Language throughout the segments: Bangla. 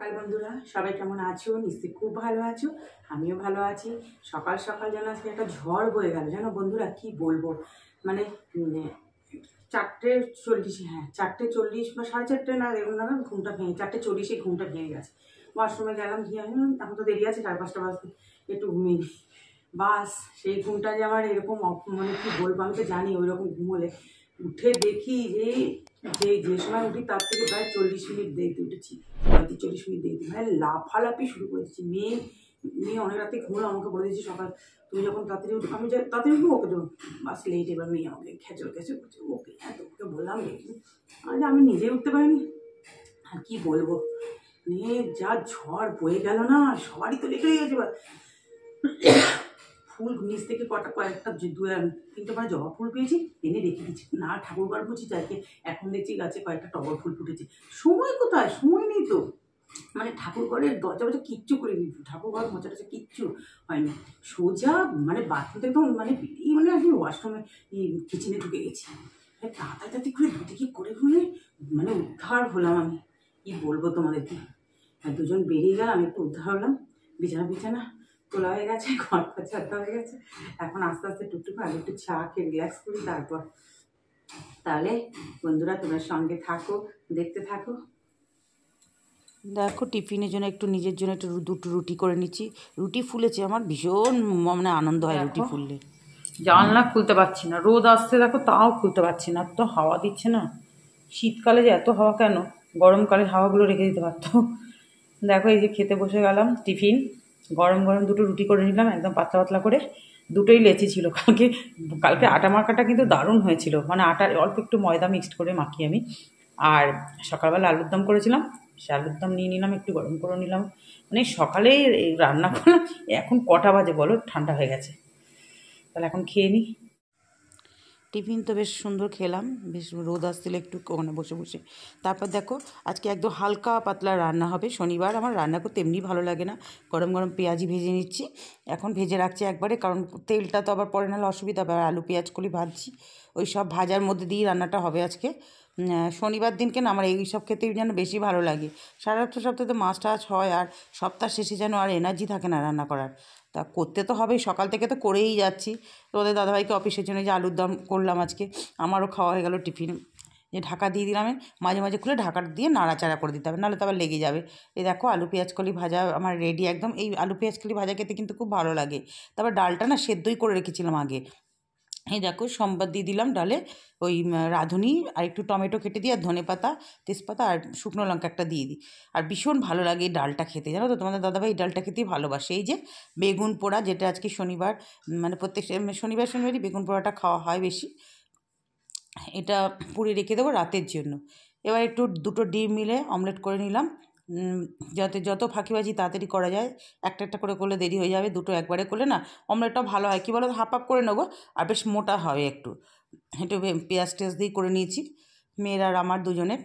সকাল বন্ধুরা, সবাই কেমন আছো? নিশ্চয়ই খুব ভালো আছো। আমিও ভালো আছি। সকাল সকাল যেন আজকে একটা ঝড় বয়ে গেল, জানো বন্ধুরা, কি বলবো। মানে 4:40, হ্যাঁ 4:40 বা 4:30 না, এরকম না, ঘুমটা ভেঙে 4:40 ঘুমটা ভেঙে গেছে। ওয়াশরুমে গেলাম, গিয়ে এখন তো দেরি আছে, 5:30 বাজতে, একটু ঘুমিয়ে নিই। বাস সেই ঘুমটা যে আমার এরকম মানে কি বলবো, আমি তো জানি ওই রকম ঘুমোলে উঠে দেখি যে যে সময় উঠি তার থেকে প্রায় 40 মিনিট দেরিতে উঠেছি, 35-40 মিনিট দেরিতে, মানে লাফালাফি শুরু করে দিচ্ছি। মেয়ে মেয়ে অনেক রাতে ঘুমলো, আমাকে বলে দিচ্ছি সকাল তুমি যখন তাড়াতাড়ি উঠো, আমি তাড়াতাড়ি উঠবো, ওকে দেবো বাস লেট। এবার মেয়ে আমাকে খেচর খেচর করছে, ওকে হ্যাঁ তোকে বললাম লেট। আমি নিজে উঠতে পারিনি, আর কি বলবো। মেয়ে যা ঝড় বয়ে গেল না, সবারই তো লেট হয়ে গেছে। এবার ফুল নিচ থেকে কয়েকটা 2-3টে মানে জবা ফুল পেয়েছি, এনে রেখে দিচ্ছি। না ঠাকুর ঘর বুঝি চাইকে, এখন দেখছি গাছে কয়েকটা টগর ফুল ফুটেছে। সময় কোথায়, সময় নেই তো। মানে ঠাকুর ঘরের দরজা বজা কিচ্ছু করে নি, ঠাকুর ঘর মোচা টোচা কিচ্ছু হয়নি। সোজা মানে বাথরুম একদম মানে বেরিয়ে মানে আর কি ওয়াশরুমে কিচেনে ঢুকে গেছি। তাড়াতাড়ি করে দুদিকে করে ঘুরে মানে উদ্ধার হলাম আমি, কি বলবো তোমাদেরকে। দুজন বেরিয়ে গেলাম, একটু উদ্ধার হলাম। বিছানা তোলা হয়ে গেছে, ঘর ছাড়তে হয়ে গেছে। এখন আস্তে আস্তে টুকটুক আগে একটু চা খেয়ে রিল্যাক্স করি, তারপর তাহলে বন্ধুরা তোমার সঙ্গে থাকো, দেখতে থাকো। দেখো টিফিনের জন্য একটু নিজের জন্য একটু দুটো রুটি করে নিচ্ছি। রুটি ফুলেছে, আমার ভীষণ মানে আনন্দ হয় রুটি ফুললে। জানলা খুলতে পারছি না, রোদ আসছে দেখো, তাও খুলতে পারছি না, তো হাওয়া দিচ্ছে না। শীতকালে যে এত হাওয়া কেন, গরমকালের হাওয়াগুলো রেখে দিতে পারতো। দেখো এই যে খেতে বসে গেলাম টিফিন, গরম গরম দুটো রুটি করে নিলাম, একদম পাতলা পাতলা করে। দুটোই লেচি ছিল কালকে। কালকে আটা মাখাটা কিন্তু দারুণ হয়েছিল, মানে আটার অল্প একটু ময়দা মিক্সড করে মাখি আমি। আর সকালবেলা আলুর দম করেছিলাম, সে আলুর দম নিয়ে নিলাম, একটু গরম করে নিলাম। মানে সকালেই রান্না করলাম। এখন কটা বাজে বলো, ঠান্ডা হয়ে গেছে। তাহলে এখন খেয়ে নিই। টিফিন তো বেশ সুন্দর খেলাম, বেশ রোদ আসছিল একটু ওখানে বসে বসে। তারপর দেখো আজকে একদম হালকা পাতলা রান্না হবে। শনিবার আমার রান্না করতে এমনি ভালো লাগে না। গরম গরম পেঁয়াজি ভেজে নিচ্ছি, এখন ভেজে রাখছি একবারে, কারণ তেলটা তো আবার পরে নাহলে অসুবিধা হবে। আর আলু পেঁয়াজ কলি ভাজছি, ওই সব ভাজার মধ্যে দিয়েই রান্নাটা হবে আজকে। শনিবার দিনকে না আমার এই সব খেতেই যেন বেশি ভালো লাগে। সারা সপ্তাহে তো মাছ টাছ হয়, আর সপ্তাহ শেষে যেন আর এনার্জি থাকে না রান্না করার। তা করতে তো হবেই, সকাল থেকে তো করেই যাচ্ছি। তো ওদের দাদাভাইকে অফিসের জন্য যে আলুর দম করলাম আজকে, আমারও খাওয়া হয়ে গেল টিফিন। যে ঢাকা দিয়ে দিলাম, মাঝে মাঝে খুলে ঢাকা দিয়ে নাড়াচাড়া করে দিতে হবে, নাহলে তো আবার লেগে যাবে। এই দেখো আলু পেঁয়াজ কলি ভাজা আমার রেডি একদম। এই আলু পেঁয়াজ কলি ভাজা খেতে কিন্তু খুব ভালো লাগে। তারপর ডালটা না সেদ্ধই করে রেখেছিলাম আগে। এই দেখো সম্বাদ দিয়ে দিলাম ডালে, ওই রাঁধুনি আর একটু টমেটো কেটে দিই, আর ধনেপাতা, তেজপাতা আর শুকনো লঙ্কা একটা দিয়ে দিই। আর ভীষণ ভালো লাগে এই ডালটা খেতে, জানো তো, তোমাদের দাদাভাই এই ডালটা খেতেই ভালোবাসে। এই যে বেগুন পোড়া, যেটা আজকে শনিবার, মানে প্রত্যেক শনিবারই বেগুন পোড়াটা খাওয়া হয় বেশি। এটা পুড়ে রেখে দেবো রাতের জন্য। এবার একটু দুটো ডিম মিলে অমলেট করে নিলাম। যাতে যত ফাঁকিবাজি তাড়াতাড়ি করা যায়, একটা একটা করে করলে দেরি হয়ে যাবে, দুটো একবারে করলে না অমলেটটাও ভালো হয়। কী বলো, হাফ হাফ করে নেবো, আর বেশ মোটা হবে একটু। একটু পেঁয়াজ টেয়াজ দিয়ে করে নিয়েছি, মেয়ের আর আমার দুজনের।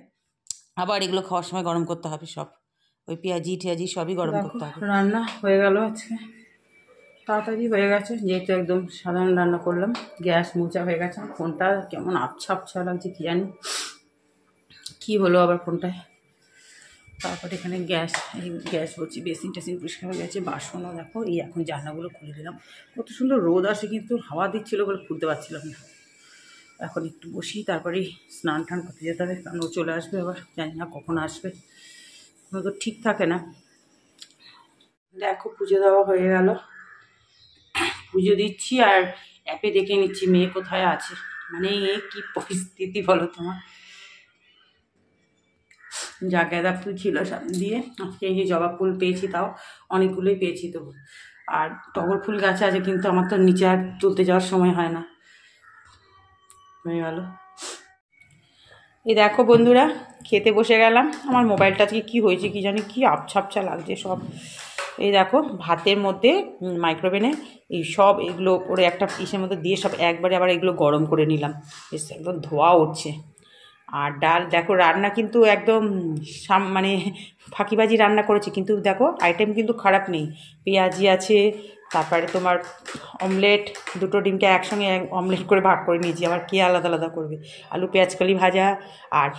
আবার এগুলো খাওয়ার সময় গরম করতে হবে সব, ওই পেঁয়াজি টিয়াজি সবই গরম করতে হবে। রান্না হয়ে গেল আজকে, তাড়াতাড়ি হয়ে গেছে, যেহেতু একদম সাধারণ রান্না করলাম। গ্যাস মোচা হয়ে গেছে, ফোনটা কেমন আবছা আবছা লাগছে কি জানি, কী হলো আবার ফোনটায়। তারপর এখানে গ্যাস বলছি, বেসিন টেসিন পরিষ্কার হয়ে গেছে, বাসনও দেখো। এই এখন জানলাগুলো খুলে দিলাম, কত সুন্দর রোদ আসে, কিন্তু হাওয়া দিচ্ছিলো বলে খুলতে পারছিলাম না। এখন একটু বসি, তারপরে স্নান টান করতে যেতে হবে, কারণ ও চলে আসবে আবার, জানি না কখন আসবে, কোনো তো ঠিক থাকে না। দেখো পুজো দেওয়া হয়ে গেল, পুজো দিচ্ছি আর অ্যাপে দেখে নিচ্ছি মেয়ে কোথায় আছে। মানে কি পরিস্থিতি বলো তোমার। যা গাঁদা ফুল ছিল সামনে দিয়ে, আজকে এই যে জবা ফুল পেয়েছি, তাও অনেকগুলোই পেয়েছি। তো আর টগর ফুল গাছে আছে, কিন্তু আমার তো নিচে আর তুলতে যাওয়ার সময় হয় না। হয়ে গেল। এই দেখো বন্ধুরা, খেতে বসে গেলাম। আমার মোবাইলটা আজকে কী হয়েছে কি জানি, কি আবছা আবছা লাগছে সব। এই দেখো ভাতের মধ্যে মাইক্রোওভেনে এই সব এগুলো করে একটা ইসের মধ্যে দিয়ে সব একবারে আবার এগুলো গরম করে নিলাম, বেশ একদম ধোয়া উঠছে। আর ডাল দেখো, রান্না কিন্তু একদম মানে ফাঁকিবাজি রান্না করেছি, কিন্তু দেখো আইটেম কিন্তু খারাপ নেই। পেঁয়াজি আছে, তারপরে তোমার অমলেট, দুটো ডিমকে একসঙ্গে অমলেট করে ভাগ করে নিয়েছি, আবার কে আলাদা আলাদা করবে। আলু পেঁয়াজকলি ভাজা। আর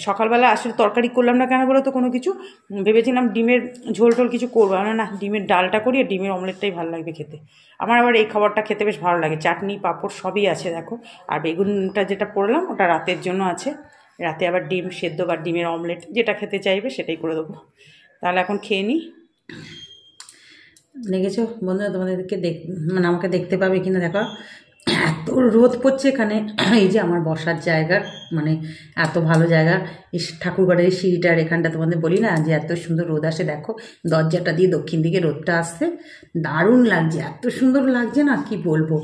সকালবেলা আসলে তরকারি করলাম না কেন বলো তো কোনো কিছু, ভেবেছিলাম ডিমের ঝোল টোল কিছু করবো না, ডিমের ডালটা করি আর ডিমের অমলেটটাই ভালো লাগবে খেতে। আমার আবার এই খাবারটা খেতে বেশ ভালো লাগে, চাটনি পাঁপড় সবই আছে দেখো। আর বেগুনটা যেটা করলাম ওটা রাতের জন্য আছে, রাতে আবার ডিম সেদ্ধ বা ডিমের অমলেট যেটা খেতে চাইবে সেটাই করে দেবো। তাহলে এখন খেয়ে নিই। দেখেছো বন্ধুরা, তোমাদেরকে মানে আমাকে দেখতে পাবে কিনা দেখো, এত রোদ পড়ছে এখানে। এই যে আমার বসার জায়গা, মানে এত ভালো জায়গা, এই ঠাকুরঘরের সিঁড়িটার এখানটা তোমাদের বলি না যে এত সুন্দর রোদ আসে, দেখো দরজাটা দিয়ে দক্ষিণ দিকে রোদটা আসছে, দারুণ লাগছে, এত সুন্দর লাগছে না কি বলবো।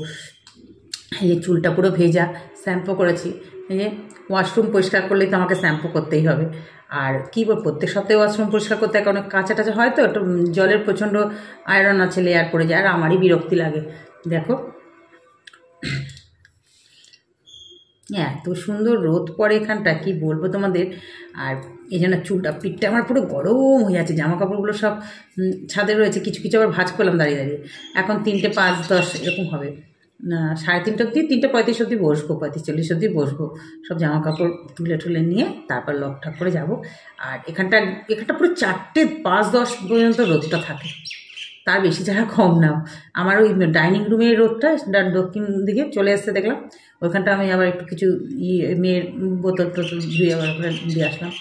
এই যে চুলটা পুরো ভেজা, শ্যাম্পু করেছি। এই যে ওয়াশরুম পরিষ্কার করলেই তো আমাকে শ্যাম্পু করতেই হবে। আর কী বল, প্রত্যেক সপ্তাহে ওয়াশরুম পরিষ্কার করতে হয়, কারণ কাঁচা টাচা হয় তো, একটু জলের প্রচণ্ড আয়রন আছে, লেয়ার পড়ে যায়, আর আমারই বিরক্তি লাগে। দেখো এত সুন্দর রোদ পড়ে এখানটা, কি বলবো তোমাদের। আর এই জন্য চুলটা পিঠটা আমার পুরো গরম হয়ে আছে, জামা কাপড়গুলো সব ছাদে রয়েছে, কিছু কিছু আবার ভাঁজ করলাম দাঁড়িয়ে দাঁড়িয়ে। এখন 3:05-10 এরকম হবে, 3:30 অবধি, 3:35 অবধি বসবো, 35-40 অবধি বসবো, সব জামা কাপড় তুলে টুলে নিয়ে তারপর লক ঠাক করে যাবো। আর এখানটা পুরো 4:05-10 পর্যন্ত রোদটা থাকে, তার বেশি ছাড়া কম না। আমার ওই ডাইনিং রুমের রোদটা দক্ষিণ দিকে চলে আসতে দেখলাম, ওইখানটা আমি আবার একটু কিছু মেয়ের বোতল টোতল ধুয়ে আবার দিয়ে আসলাম।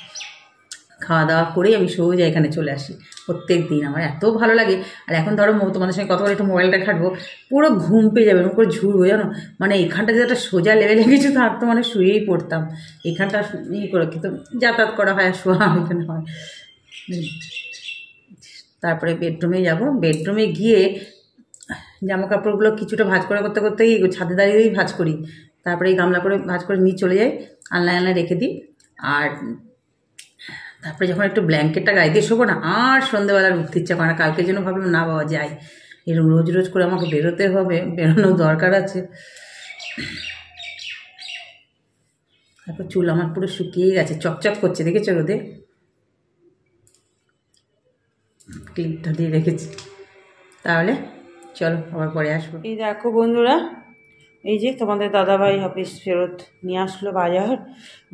খাওয়া দাওয়া করেই আমি সোজা এখানে চলে আসি প্রত্যেক দিন, আমার এত ভালো লাগে। আর এখন ধরো তোমাদের সঙ্গে কথা বলে একটু মোবাইলটা ঘাঁটবো, পুরো ঘুম পেয়ে যাবে, এরকম করে ঝুড়বো জানো। মানে এখানটা যে একটা সোজা লেভেলে কিছু থাকতো, মানে শুয়েই পড়তাম। এখানটা করে কিন্তু যাতায়াত করা হয়, আর শোয়া এখানে হয়। তারপরে বেডরুমে যাব, বেডরুমে গিয়ে জামা কাপড়গুলো কিছুটা ভাঁজ করে করতে করতেই ছাদে দাঁড়িয়েই ভাঁজ করি, তারপরে এই গামলা করে ভাঁজ করে নিয়ে চলে যাই, আলনায় আলনায় রেখে দিই। আর তারপরে যখন একটু ব্ল্যাঙ্কেটটা গায়ে দিয়ে শোবো না, আর সন্ধ্যেবেলার উঠতে ইচ্ছা করে না। কালকের জন্য ভাবলাম না বাবা যাই, এরকম রোজ রোজ করে আমাকে বেরোতে হবে, বেরোনো দরকার আছে। তারপর চুল আমার পুরো শুকিয়ে গেছে, চকচক করছে, দেখেছো রোদে, ক্লিপটা দিয়ে রেখেছি। তাহলে চলো আবার পরে আসবো। এই দেখো বন্ধুরা, এই যে তোমাদের দাদাভাই অফিস ফেরত নিয়ে আসলো বাজার,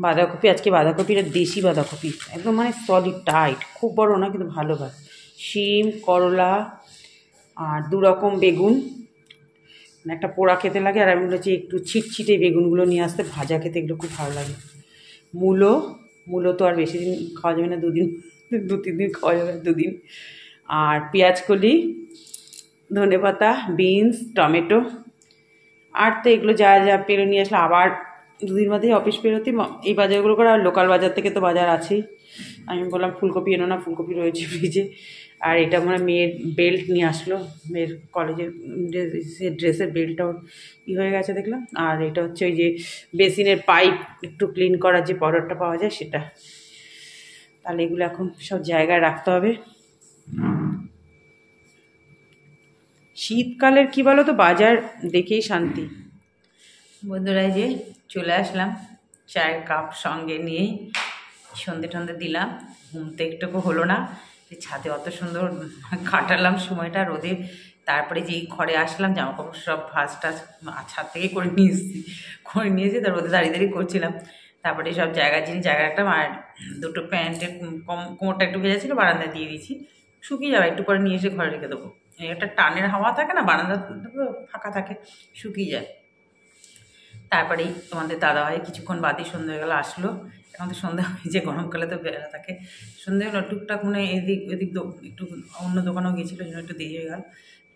বাঁধাকপি, আজকে বাঁধাকপিটা দেশি বাঁধাকপি, একদম মানে সলিড টাইট, খুব বড় না কিন্তু ভালো ভালো, শিম, করলা আর 2 রকম বেগুন, একটা পোড়া খেতে লাগে, আর আমি বলেছি একটু ছিটছিটে বেগুনগুলো নিয়ে আসতে, ভাজা খেতে এগুলো খুব ভালো লাগে। মূলো তো আর বেশি দিন খাওয়া যাবে না, 2-3 দিন খাওয়া যাবে, 2 দিন। আর পেঁয়াজকলি, ধনেপাতা, বিনস, টমেটো, আর তো এগুলো যা যা পেরে নিয়ে আসলে, আবার 2 দিন বাদেই অফিস বেরোতে এই বাজারগুলো করে। আর লোকাল বাজার থেকে তো বাজার আছেই, আমি বললাম ফুলকপি এনো না, ফুলকপি রয়েছে ফ্রিজে। আর এটা মানে মেয়ের বেল্ট নিয়ে আসলো, মেয়ের কলেজের ড্রেসের বেল্টটাও হয়ে গেছে দেখলাম। আর এটা হচ্ছে ওই যে বেসিনের পাইপ একটু ক্লিন করার যে পাউডারটা পাওয়া যায় সেটা। তাহলে এগুলো এখন সব জায়গায় রাখতে হবে। শীতকালের কি বলো তো, বাজার দেখেই শান্তি। বন্ধুরা যে চলে আসলাম, চায়ের কাপ সঙ্গে নিয়েই সন্ধে টন্ধে দিলাম, ঘুমতে একটুকু হলো না, ছাদে অত সুন্দর কাটালাম সময়টা রোদে। তারপরে যেই ঘরে আসলাম, জামা কাপড় সব ভাঁজ টাজ ছাদ থেকে করে নিয়ে এসে তার রোদে দাঁড়িয়ে দাঁড়িয়ে করছিলাম। তারপরে সব জায়গার জিনিস জায়গা রাখলাম, আর 2টো প্যান্টের কোমরটা একটু ভেজা ছিল, বারান্দায় দিয়ে দিয়েছি, শুকিয়ে যাবে, একটু পরে নিয়ে এসে ঘরে রেখে দেবো। একটা টানের হাওয়া থাকে না, বারান্দা ফাঁকা থাকে, শুকিয়ে যায়। তারপরেই তোমাদের দাদাভাই কিছুক্ষণ বাদে সন্ধ্যে হয়ে গেলো আসলো, এখন তো সন্ধ্যা হয়েছে, গরমকালে তো বেলা থাকে, সন্ধ্যে হলো টুকটাক মানে এদিক ওদিক একটু অন্য দোকানেও গিয়েছিলো, জন্য একটু দেরি হয়ে গেল।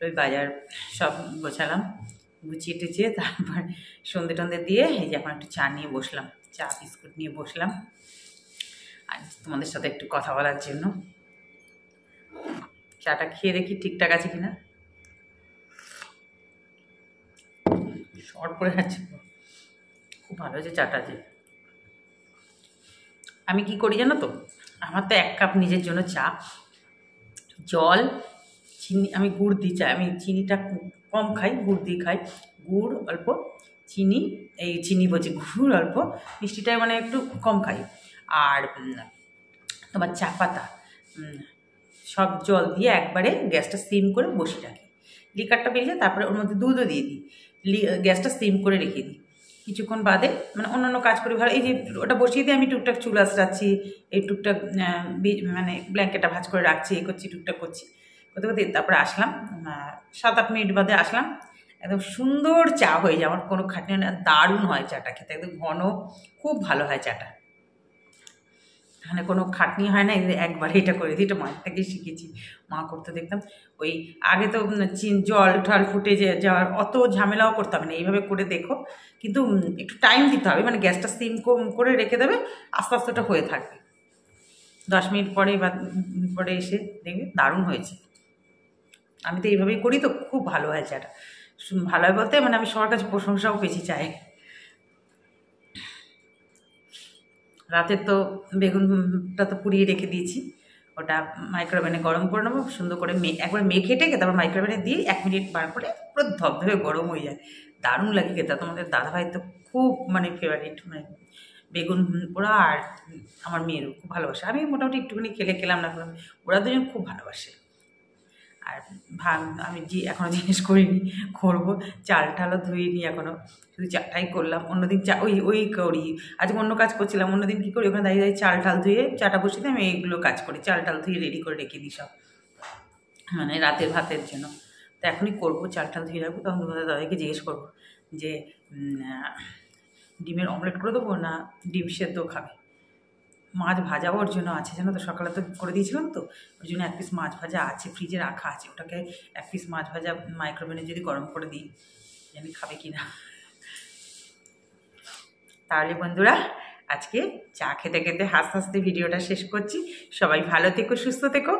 ওই বাজার সব গোছালাম, গুছিয়ে টুচিয়ে তারপর সন্ধ্যে টন্ধে দিয়ে এই যে এখন একটু চা নিয়ে বসলাম, চা বিস্কুট নিয়ে বসলাম আর তোমাদের সাথে একটু কথা বলার জন্য। চাটা খেয়ে দেখি ঠিকঠাক আছে কিনা, শর্ট করে যাচ্ছে, খুব ভালো হয়েছে চাটা। যে আমি কি করি জানো তো, আমার তো 1 কাপ নিজের জন্য চা, জল, চিনি, আমি গুড় দিই চা, আমি চিনিটা কম খাই, গুড় দিয়ে খাই, গুড় অল্প, চিনি, এই চিনি বলছি, গুড় অল্প, মিষ্টিটা মানে একটু কম খাই। আর তোমার চা পাতা, সব জল দিয়ে একবারে গ্যাসটা সিম করে বসে রাখি, লিকারটা বেরিয়ে যায়, তারপরে ওর মধ্যে দুধও দিয়ে দিই, গ্যাসটা সিম করে রেখে দিই। কিছুক্ষণ বাদে মানে অন্যান্য কাজ করি ভালো, এই যে ওটা বসিয়ে দিয়ে আমি টুকটাক চুল আঁচড়াচ্ছি, এই টুকটাক মানে ব্ল্যাঙ্কেটটা ভাঁজ করে রাখছি, এই করছি, টুকটাক করছি, করতে করতে তারপরে আসলাম 7-8 মিনিট বাদে আসলাম, একদম সুন্দর চা হয়ে যায়, আমার কোনো খাটনি না, দারুণ হয় চাটা খেতে, একদম ঘন, খুব ভালো হয় চাটা, মানে কোনো খাটনি হয় না। একবার এটা করে দিই, এটা মায়ের থেকেই শিখেছি, মা করতে দেখতাম। ওই আগে তো জল ঠল ফুটে যাওয়ার অত ঝামেলাও করতে হবে না, এইভাবে করে দেখো, কিন্তু একটু টাইম দিতে হবে, মানে গ্যাসটা সিম করে রেখে দেবে, আস্তে আস্তে ওটা হয়ে থাকবে, 10 মিনিট পরে বা পরে এসে দেখবে দারুণ হয়েছে। আমি তো এইভাবেই করি, তো খুব ভালো হয় চাটা, ভালো হয় বলতে মানে আমি সবার কাছে প্রশংসাও পেয়েছি চায়। রাতের তো বেগুনটা তো পুড়িয়ে রেখে দিয়েছি, ওটা মাইক্রোওভেনে গরম করে নেবো সুন্দর করে, একবার মেখে টেকে তারপর মাইক্রোওভেনে দিয়ে 1 মিনিট বার করে পুরো ধপধপে গরম হয়ে যায়, দারুণ লাগে খেতে। তোমাদের দাদাভাই তো খুব মানে ফেভারিট, মানে বেগুন পোড়া, আর আমার মেয়েরও খুব ভালোবাসে, আমি মোটামুটি একটুখানি খেলাম না, ওরা দুজন খুব ভালোবাসে। আর আমি এখনও জিজ্ঞেস করিনি, করবো, চাল টালও ধুইনি এখনও, শুধু চাটাই করলাম। অন্যদিন চা ওই করি, আজকে অন্য কাজ করছিলাম, অন্যদিন কী করি, ওখানে দাঁড়িয়ে দাঁড়িয়ে চাল টাল ধুয়ে চাটা বসিয়ে দিই, আমি এইগুলো কাজ করি, চাল টাল ধুয়ে রেডি করে রেখে দিই সব, মানে রাতের ভাতের জন্য। তো এখনই করবো, চাল টাল ধুয়ে রাখবো, তখন তোমাদের দাদাকে জিজ্ঞেস করবো যে ডিমের অমলেট করে দেবো না ডিম সেদ্ধ খাবে। মাছ ভাজাও ওর জন্য আছে, জানো তো, সকালে তো করে দিয়েছিলাম, তো ওর জন্য 1 পিস মাছ ভাজা আছে, ফ্রিজে রাখা আছে, ওটাকে 1 পিস মাছ ভাজা মাইক্রোওভেনে যদি গরম করে দিই, জানি খাবে কি না। তাহলে বন্ধুরা, আজকে চা খেতে খেতে হাসতে হাসতে ভিডিওটা শেষ করছি। সবাই ভালো থেকো, সুস্থ থেকো,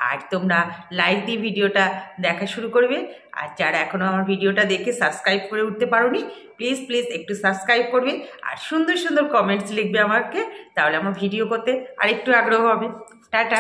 আর তোমরা লাইক দিয়ে ভিডিওটা দেখা শুরু করবে। আর যারা এখনও আমার ভিডিওটা দেখে সাবস্ক্রাইব করে উঠতে পারোনি, প্লিজ প্লিজ একটু সাবস্ক্রাইব করবে, আর সুন্দর সুন্দর কমেন্টস লিখবে আমাকে, তাহলে আমার ভিডিও করতে আর একটু আগ্রহ হবে। টাটা।